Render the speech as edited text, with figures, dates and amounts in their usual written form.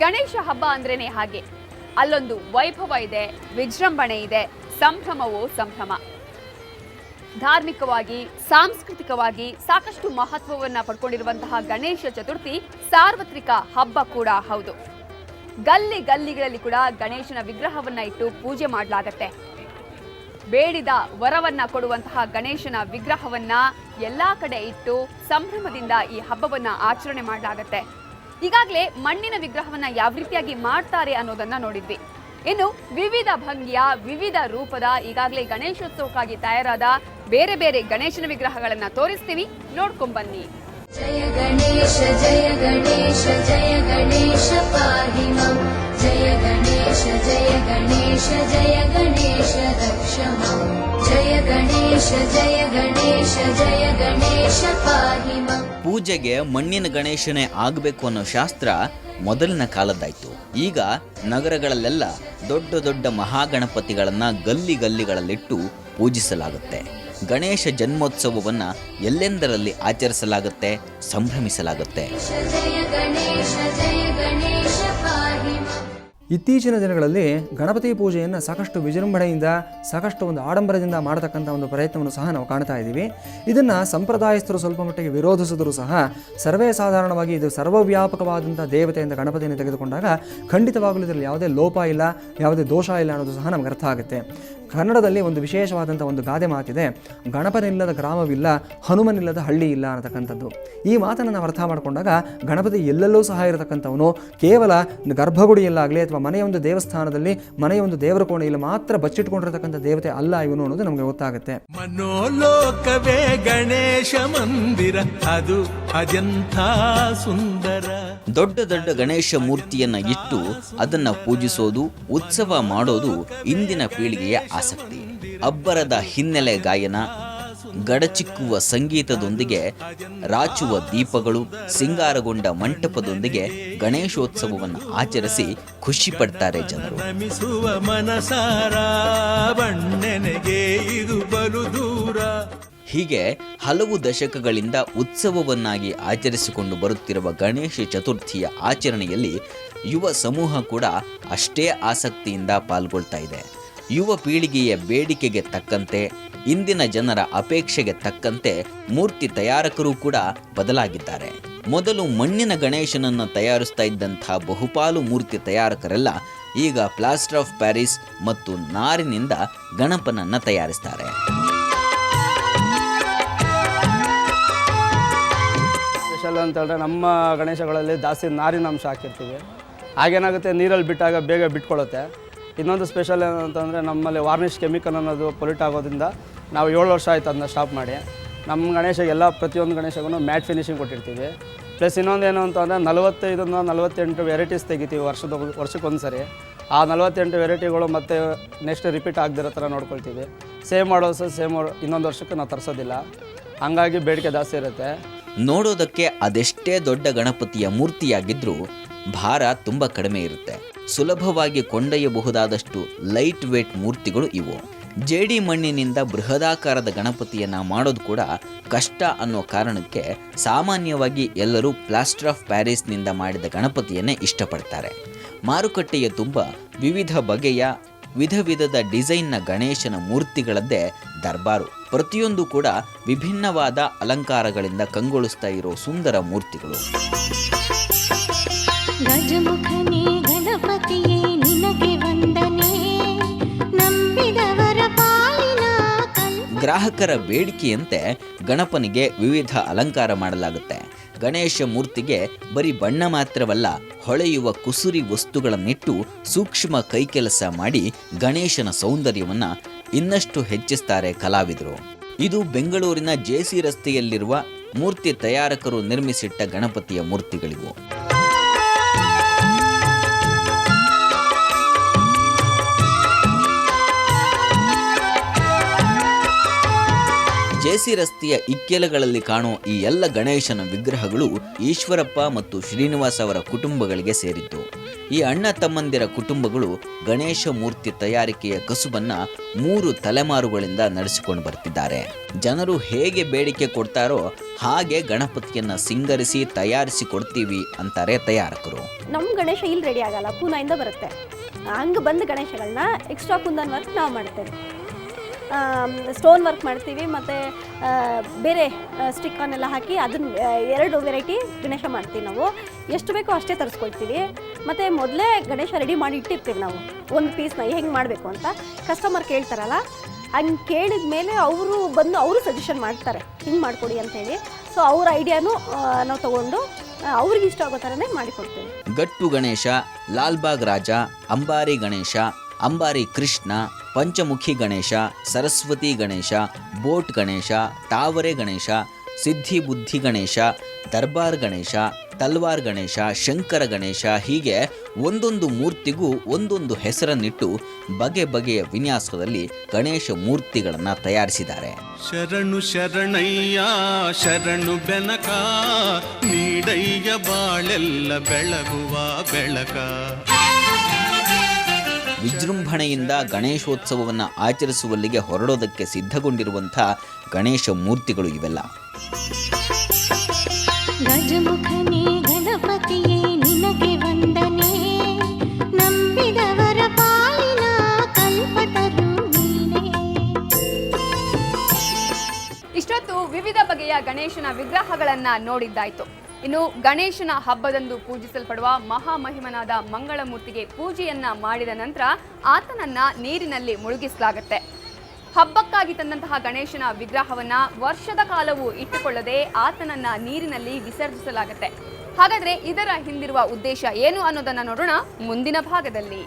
ಗಣೇಶ ಹಬ್ಬ ಅಂದ್ರೇನೆ ಹಾಗೆ, ಅಲ್ಲೊಂದು ವೈಭವ ಇದೆ, ವಿಜೃಂಭಣೆ ಇದೆ, ಸಂಭ್ರಮವೋ ಸಂಭ್ರಮ. ಧಾರ್ಮಿಕವಾಗಿ, ಸಾಂಸ್ಕೃತಿಕವಾಗಿ ಸಾಕಷ್ಟು ಮಹತ್ವವನ್ನು ಪಡ್ಕೊಂಡಿರುವಂತಹ ಗಣೇಶ ಚತುರ್ಥಿ ಸಾರ್ವತ್ರಿಕ ಹಬ್ಬ ಕೂಡ ಹೌದು. ಗಲ್ಲಿ ಗಲ್ಲಿಗಳಲ್ಲಿ ಕೂಡ ಗಣೇಶನ ವಿಗ್ರಹವನ್ನ ಇಟ್ಟು ಪೂಜೆ ಮಾಡಲಾಗತ್ತೆ. ಬೇಡಿದ ವರವನ್ನ ಕೊಡುವಂತಹ ಗಣೇಶನ ವಿಗ್ರಹವನ್ನ ಎಲ್ಲಾ ಕಡೆ ಇಟ್ಟು ಸಂಭ್ರಮದಿಂದ ಈ ಹಬ್ಬವನ್ನ ಆಚರಣೆ ಮಾಡಲಾಗತ್ತೆ. ಈಗಾಗಲೇ ಮಣ್ಣಿನ ವಿಗ್ರಹವನ್ನ ಯಾವ ರೀತಿಯಾಗಿ ಮಾಡ್ತಾರೆ ಅನ್ನೋದನ್ನ ನೋಡಿದ್ವಿ. ಇನ್ನು ವಿವಿಧ ಭಂಗಿಯ, ವಿವಿಧ ರೂಪದ ಈಗಾಗಲೇ ಗಣೇಶೋತ್ಸವಕ್ಕಾಗಿ ತಯಾರಾದ ಬೇರೆ ಬೇರೆ ಗಣೇಶನ ವಿಗ್ರಹಗಳನ್ನ ತೋರಿಸ್ತೀವಿ, ನೋಡ್ಕೊಂಬನ್ನಿ. ಜಯ ಗಣೇಶ ಜಯ ಗಣೇಶ ಜಯ ಗಣೇಶ ಪಾಹಿ ಮಾಂ, ಜಯ ಗಣೇಶ ಜಯ ಗಣೇಶ ಜಯ ಗಣೇಶ ರಕ್ಷ ಮಾಂ, ಜಯ ಗಣೇಶ ಜಯ ಗಣೇಶ ಜಯ ಗಣೇಶ ಪಾಹಿ ಮಾಂ. ಪೂಜೆಗೆ ಮಣ್ಣಿನ ಗಣೇಶನೇ ಆಗಬೇಕು ಅನ್ನೋ ಶಾಸ್ತ್ರ ಮೊದಲಿನ ಕಾಲದ್ದಾಯ್ತು. ಈಗ ನಗರಗಳಲ್ಲೆಲ್ಲ ದೊಡ್ಡ ದೊಡ್ಡ ಮಹಾಗಣಪತಿಗಳನ್ನ ಗಲ್ಲಿ ಗಲ್ಲಿಗಳಲ್ಲಿಟ್ಟು ಪೂಜಿಸಲಾಗುತ್ತೆ. ಗಣೇಶ ಜನ್ಮೋತ್ಸವವನ್ನ ಎಲ್ಲೆಂದರಲ್ಲಿ ಆಚರಿಸಲಾಗುತ್ತೆ, ಸಂಭ್ರಮಿಸಲಾಗುತ್ತೆ. ಇತ್ತೀಚಿನ ದಿನಗಳಲ್ಲಿ ಗಣಪತಿ ಪೂಜೆಯನ್ನು ಸಾಕಷ್ಟು ವಿಜೃಂಭಣೆಯಿಂದ, ಸಾಕಷ್ಟು ಒಂದು ಆಡಂಬರದಿಂದ ಮಾಡತಕ್ಕಂಥ ಒಂದು ಪ್ರಯತ್ನವನ್ನು ಸಹ ನಾವು ಕಾಣ್ತಾ ಇದ್ದೀವಿ. ಇದನ್ನು ಸಂಪ್ರದಾಯಸ್ಥರು ಸ್ವಲ್ಪ ಮಟ್ಟಿಗೆ ವಿರೋಧಿಸಿದರೂ ಸಹ ಸರ್ವೇ ಸಾಧಾರಣವಾಗಿ ಇದು ಸರ್ವವ್ಯಾಪಕವಾದಂಥ ದೇವತೆಯಿಂದ ಗಣಪತಿಯನ್ನು ತೆಗೆದುಕೊಂಡಾಗ ಖಂಡಿತವಾಗಲೂ ಇದರಲ್ಲಿ ಯಾವುದೇ ಲೋಪ ಇಲ್ಲ, ಯಾವುದೇ ದೋಷ ಇಲ್ಲ ಅನ್ನೋದು ಸಹ ನಮ್ಗೆ ಅರ್ಥ ಆಗುತ್ತೆ. ಕನ್ನಡದಲ್ಲಿ ಒಂದು ವಿಶೇಷವಾದಂಥ ಒಂದು ಗಾದೆ ಮಾತಿದೆ, ಗಣಪನಿಲ್ಲದ ಗ್ರಾಮವಿಲ್ಲ, ಹನುಮನಿಲ್ಲದ ಹಳ್ಳಿ ಇಲ್ಲ ಅನ್ನತಕ್ಕಂಥದ್ದು. ಈ ಮಾತನ್ನು ನಾವು ಅರ್ಥ ಮಾಡಿಕೊಂಡಾಗ ಗಣಪತಿ ಎಲ್ಲೆಲ್ಲೂ ಸಹ ಇರತಕ್ಕಂಥವನು ಕೇವಲ ಗರ್ಭಗುಡಿಯಲ್ಲಾಗಲಿ ಅಥವಾ ಮನೆಯ ಒಂದು ದೇವಸ್ಥಾನದಲ್ಲಿ, ಮನೆಯ ಒಂದು ದೇವರ ಕೋಣೆಯಲ್ಲಿ ಮಾತ್ರ ಬಚ್ಚಿಟ್ಕೊಂಡಿರತಕ್ಕಂಥ ದೇವತೆ ಅಲ್ಲ ಇವನು ಅನ್ನೋದು ನಮಗೆ ಗೊತ್ತಾಗುತ್ತೆ. ಮನೋಲೋಕವೇ ಗಣೇಶ ಮಂದಿರ, ಅದು ಅಜಂತ ಸುಂದರ. ದೊಡ್ಡ ದೊಡ್ಡ ಗಣೇಶ ಮೂರ್ತಿಯನ್ನ ಇಟ್ಟು ಅದನ್ನ ಪೂಜಿಸೋದು, ಉತ್ಸವ ಮಾಡೋದು ಇಂದಿನ ಪೀಳಿಗೆಯ ಆಸಕ್ತಿ. ಅಬ್ಬರದ ಹಿನ್ನೆಲೆ ಗಾಯನ, ಗಡಚಿಕ್ಕುವ ಸಂಗೀತದೊಂದಿಗೆ ರಾಚುವ ದೀಪಗಳು, ಸಿಂಗಾರಗೊಂಡ ಮಂಟಪದೊಂದಿಗೆ ಗಣೇಶೋತ್ಸವವನ್ನು ಆಚರಿಸಿ ಖುಷಿ ಪಡ್ತಾರೆ ಜನರು. ಹೀಗೆ ಹಲವು ದಶಕಗಳಿಂದ ಉತ್ಸವವನ್ನಾಗಿ ಆಚರಿಸಿಕೊಂಡು ಬರುತ್ತಿರುವ ಗಣೇಶ ಚತುರ್ಥಿಯ ಆಚರಣೆಯಲ್ಲಿ ಯುವ ಸಮೂಹ ಕೂಡ ಅಷ್ಟೇ ಆಸಕ್ತಿಯಿಂದ ಪಾಲ್ಗೊಳ್ತಾ ಇದೆ. ಯುವ ಪೀಳಿಗೆಯ ಬೇಡಿಕೆಗೆ ತಕ್ಕಂತೆ, ಇಂದಿನ ಜನರ ಅಪೇಕ್ಷೆಗೆ ತಕ್ಕಂತೆ ಮೂರ್ತಿ ತಯಾರಕರು ಕೂಡ ಬದಲಾಗಿದ್ದಾರೆ. ಮೊದಲು ಮಣ್ಣಿನ ಗಣೇಶನನ್ನು ತಯಾರಿಸ್ತಾ ಇದ್ದಂಥ ಬಹುಪಾಲು ಮೂರ್ತಿ ತಯಾರಕರೆಲ್ಲ ಈಗ ಪ್ಲಾಸ್ಟರ್ ಆಫ್ ಪ್ಯಾರಿಸ್ ಮತ್ತು ನಾರಿನಿಂದ ಗಣಪನನ್ನು ತಯಾರಿಸ್ತಾರೆ. ಸ್ಪೆಷಲ್ ಅಂತ ಹೇಳಿದ್ರೆ ನಮ್ಮ ಗಣೇಶಗಳಲ್ಲಿ ಜಾಸ್ತಿ ನಾರಿನ ಅಂಶ ಹಾಕಿರ್ತೀವಿ. ಹಾಗೇನಾಗುತ್ತೆ, ನೀರಲ್ಲಿ ಬಿಟ್ಟಾಗ ಬೇಗ ಬಿಟ್ಕೊಳ್ಳುತ್ತೆ. ಇನ್ನೊಂದು ಸ್ಪೆಷಲ್ ಏನಂತಂದರೆ ನಮ್ಮಲ್ಲಿ ವಾರ್ನಿಷ್ ಕೆಮಿಕಲ್ ಅನ್ನೋದು ಪೊಲ್ಯೂಟ್ ಆಗೋದ್ರಿಂದ ನಾವು 7 ವರ್ಷ ಆಯ್ತು ಅದನ್ನ ಸ್ಟಾಪ್ ಮಾಡಿ. ನಮ್ಮ ಗಣೇಶಗೆಲ್ಲ ಪ್ರತಿಯೊಂದು ಗಣೇಶಗೂ ಮ್ಯಾಟ್ ಫಿನಿಶಿಂಗ್ ಕೊಟ್ಟಿರ್ತೀವಿ. ಪ್ಲಸ್ ಇನ್ನೊಂದೇನು ಅಂತಂದರೆ 48 ವೆರೈಟೀಸ್ ತೆಗಿತೀವಿ ವರ್ಷಕ್ಕೊಂದು ಸರಿ. ಆ 48 ವೆರೈಟಿಗಳು ಮತ್ತೆ ನೆಕ್ಸ್ಟ್ ರಿಪೀಟ್ ಆಗದಿರೋ ಥರ ನೋಡ್ಕೊಳ್ತೀವಿ. ಸೇಮ್ ಮಾಡೋದು ಇನ್ನೊಂದು ವರ್ಷಕ್ಕೆ ನಾವು ತರಿಸೋದಿಲ್ಲ. ಹಂಗಾಗಿ ಬೇಡಿಕೆ ಜಾಸ್ತಿ ಇರುತ್ತೆ. ನೋಡೋದಕ್ಕೆ ಅದೆಷ್ಟೇ ದೊಡ್ಡ ಗಣಪತಿಯ ಮೂರ್ತಿಯಾಗಿದ್ರೂ ಭಾರ ತುಂಬ ಕಡಿಮೆ ಇರುತ್ತೆ. ಸುಲಭವಾಗಿ ಕೊಂಡೊಯ್ಯಬಹುದಾದಷ್ಟು ಲೈಟ್ ವೇಟ್ ಮೂರ್ತಿಗಳು ಇವು. ಜೇಡಿ ಮಣ್ಣಿನಿಂದ ಬೃಹದಾಕಾರದ ಗಣಪತಿಯನ್ನು ಮಾಡೋದು ಕೂಡ ಕಷ್ಟ ಅನ್ನೋ ಕಾರಣಕ್ಕೆ ಸಾಮಾನ್ಯವಾಗಿ ಎಲ್ಲರೂ ಪ್ಲಾಸ್ಟರ್ ಆಫ್ ಪ್ಯಾರಿಸ್ನಿಂದ ಮಾಡಿದ ಗಣಪತಿಯನ್ನೇ ಇಷ್ಟಪಡ್ತಾರೆ. ಮಾರುಕಟ್ಟೆಯ ತುಂಬ ವಿವಿಧ ಬಗೆಯ ವಿಧ ವಿಧದ ಡಿಸೈನ್ನ ಗಣೇಶನ ಮೂರ್ತಿಗಳದ್ದೇ ದರ್ಬಾರು. ಪ್ರತಿಯೊಂದು ಕೂಡ ವಿಭಿನ್ನವಾದ ಅಲಂಕಾರಗಳಿಂದ ಕಂಗೊಳಿಸ್ತಾ ಇರೋ ಸುಂದರ ಮೂರ್ತಿಗಳು. ಗಜಮುಖನೇ ಗಣಪತಿಯೇ ನಿನಗೆ ವಂದನೆ, ನಂಬಿದವರ ಪಾಲಿನ ಗ್ರಾಹಕರ ಬೇಡಿಕೆಯಂತೆ ಗಣಪನಿಗೆ ವಿವಿಧ ಅಲಂಕಾರ ಮಾಡಲಾಗುತ್ತೆ. ಗಣೇಶ ಮೂರ್ತಿಗೆ ಬರೀ ಬಣ್ಣ ಮಾತ್ರವಲ್ಲ, ಹೊಳೆಯುವ ಕುಸುರಿ ವಸ್ತುಗಳನ್ನಿಟ್ಟು ಸೂಕ್ಷ್ಮ ಕೈಕೆಲಸ ಮಾಡಿ ಗಣೇಶನ ಸೌಂದರ್ಯವನ್ನು ಇನ್ನಷ್ಟು ಹೆಚ್ಚಿಸ್ತಾರೆ ಕಲಾವಿದರು. ಇದು ಬೆಂಗಳೂರಿನ ಜೆಸಿ ರಸ್ತೆಯಲ್ಲಿರುವ ಮೂರ್ತಿ ತಯಾರಕರು ನಿರ್ಮಿಸಿಟ್ಟ ಗಣಪತಿಯ ಮೂರ್ತಿಗಳಿವು. ಜೆಸಿ ರಸ್ತೆಯ ಇಕ್ಕೆಲಗಳಲ್ಲಿ ಕಾಣುವ ಈ ಎಲ್ಲ ಗಣೇಶನ ವಿಗ್ರಹಗಳು ಈಶ್ವರಪ್ಪ ಮತ್ತು ಶ್ರೀನಿವಾಸ್ ಅವರ ಕುಟುಂಬಗಳಿಗೆ ಸೇರಿದ್ದು. ಈ ಅಣ್ಣ ತಮ್ಮಂದಿರ ಕುಟುಂಬಗಳು ಗಣೇಶ ಮೂರ್ತಿ ತಯಾರಿಕೆಯ ಕಸುಬನ್ನ 3 ತಲೆಮಾರುಗಳಿಂದ ನಡೆಸಿಕೊಂಡು ಬರ್ತಿದ್ದಾರೆ. ಜನರು ಹೇಗೆ ಬೇಡಿಕೆ ಕೊಡ್ತಾರೋ ಹಾಗೆ ಗಣಪತಿಯನ್ನ ಸಿಂಗರಿಸಿ ತಯಾರಿಸಿ ಕೊಡ್ತೀವಿ ಅಂತಾರೆ ತಯಾರಕರು. ನಮ್ಮ ಗಣೇಶ ಇಲ್ಲಿ ರೆಡಿ ಆಗಲ್ಲ, ಪೂನಾಯಿಂದ ಬರುತ್ತೆ. ಹಂಗೆ ಬಂದ ಗಣೇಶಗಳನ್ನ ಎಕ್ಸ್ಟ್ರಾ ಕುಂದನ್ ವರ್ಕ್ ನಾವು ಮಾಡ್ತೇವೆ, ಸ್ಟೋನ್ ವರ್ಕ್ ಮಾಡ್ತೀವಿ, ಮತ್ತು ಬೇರೆ ಸ್ಟಿಕ್ಕನ್ನೆಲ್ಲ ಹಾಕಿ ಅದನ್ನ 2 ವೆರೈಟಿ ಗಣೇಶ ಮಾಡ್ತೀವಿ. ನಾವು ಎಷ್ಟು ಬೇಕೋ ಅಷ್ಟೇ ತರಿಸ್ಕೊಳ್ತೀವಿ. ಮತ್ತು ಮೊದಲೇ ಗಣೇಶ ರೆಡಿ ಮಾಡಿ ಇಟ್ಟಿರ್ತೀವಿ ನಾವು, ಒಂದು ಪೀಸ್ನ ಹೆಂಗೆ ಮಾಡಬೇಕು ಅಂತ. ಕಸ್ಟಮರ್ ಕೇಳ್ತಾರಲ್ಲ, ಹಂಗೆ ಕೇಳಿದ ಮೇಲೆ ಅವರು ಸಜೆಷನ್ ಮಾಡ್ತಾರೆ, ಹಿಂಗೆ ಮಾಡಿಕೊಡಿ ಅಂತೇಳಿ. ಸೊ ಅವ್ರ ಐಡಿಯಾನು ನಾವು ತೊಗೊಂಡು ಅವ್ರಿಗೆ ಇಷ್ಟ ಆಗೋ ಥರನೇ ಮಾಡಿಕೊಡ್ತೀವಿ. ಗಟ್ಟು ಗಣೇಶ, ಲಾಲ್ಬಾಗ್ ರಾಜ, ಅಂಬಾರಿ ಗಣೇಶ, ಅಂಬಾರಿ ಕೃಷ್ಣ, ಪಂಚಮುಖಿ ಗಣೇಶ, ಸರಸ್ವತಿ ಗಣೇಶ, ಬೋಟ್ ಗಣೇಶ, ತಾವರೆ ಗಣೇಶ, ಸಿದ್ಧಿ ಬುದ್ಧಿ ಗಣೇಶ, ದರ್ಬಾರ್ ಗಣೇಶ, ತಲ್ವಾರ್ ಗಣೇಶ, ಶಂಕರ ಗಣೇಶ, ಹೀಗೆ ಒಂದೊಂದು ಮೂರ್ತಿಗೂ ಒಂದೊಂದು ಹೆಸರನ್ನಿಟ್ಟು ಬಗೆ ಬಗೆಯ ವಿನ್ಯಾಸದಲ್ಲಿ ಗಣೇಶ ಮೂರ್ತಿಗಳನ್ನು ತಯಾರಿಸಿದ್ದಾರೆ. ಶರಣು ಶರಣಯ್ಯ ಶರಣು ಬೆನಕ, ನೀಡಯ್ಯ ಬಾಳೆಲ್ಲ ಬೆಳಗುವ ಬೆಳಕ. ವಿಜೃಂಭಣೆಯಿಂದ ಗಣೇಶೋತ್ಸವವನ್ನು ಆಚರಿಸುವಲ್ಲಿಗೆ ಹೊರಡೋದಕ್ಕೆ ಸಿದ್ಧಗೊಂಡಿರುವಂಥ ಗಣೇಶ ಮೂರ್ತಿಗಳು ಇವೆಲ್ಲ. ಗಜಮುಖನೇ ಗಣಪತಿಯೇ ನಿನಗೆ ವಂದನೆ, ನಂಬಿದವರ ಪಾಲಿನ ಕಲ್ಪತರು ನೀನೇ. ಇಷ್ಟೊತ್ತು ವಿವಿಧ ಬಗೆಯ ಗಣೇಶನ ವಿಗ್ರಹಗಳನ್ನ ನೋಡಿದ್ದಾಯ್ತು. ಇನ್ನು ಗಣೇಶನ ಹಬ್ಬದಂದು ಪೂಜಿಸಲ್ಪಡುವ ಮಹಾಮಹಿಮನಾದ ಮಂಗಳಮೂರ್ತಿಗೆ ಪೂಜೆಯನ್ನ ಮಾಡಿದ ನಂತರ ಆತನನ್ನ ನೀರಿನಲ್ಲಿ ಮುಳುಗಿಸಲಾಗುತ್ತೆ. ಹಬ್ಬಕ್ಕಾಗಿ ತಂದಂತಹ ಗಣೇಶನ ವಿಗ್ರಹವನ್ನ ವರ್ಷದ ಕಾಲವೂ ಇಟ್ಟುಕೊಳ್ಳದೆ ಆತನನ್ನ ನೀರಿನಲ್ಲಿ ವಿಸರ್ಜಿಸಲಾಗುತ್ತೆ. ಹಾಗಾದ್ರೆ ಇದರ ಹಿಂದಿರುವ ಉದ್ದೇಶ ಏನು ಅನ್ನೋದನ್ನ ನೋಡೋಣ ಮುಂದಿನ ಭಾಗದಲ್ಲಿ.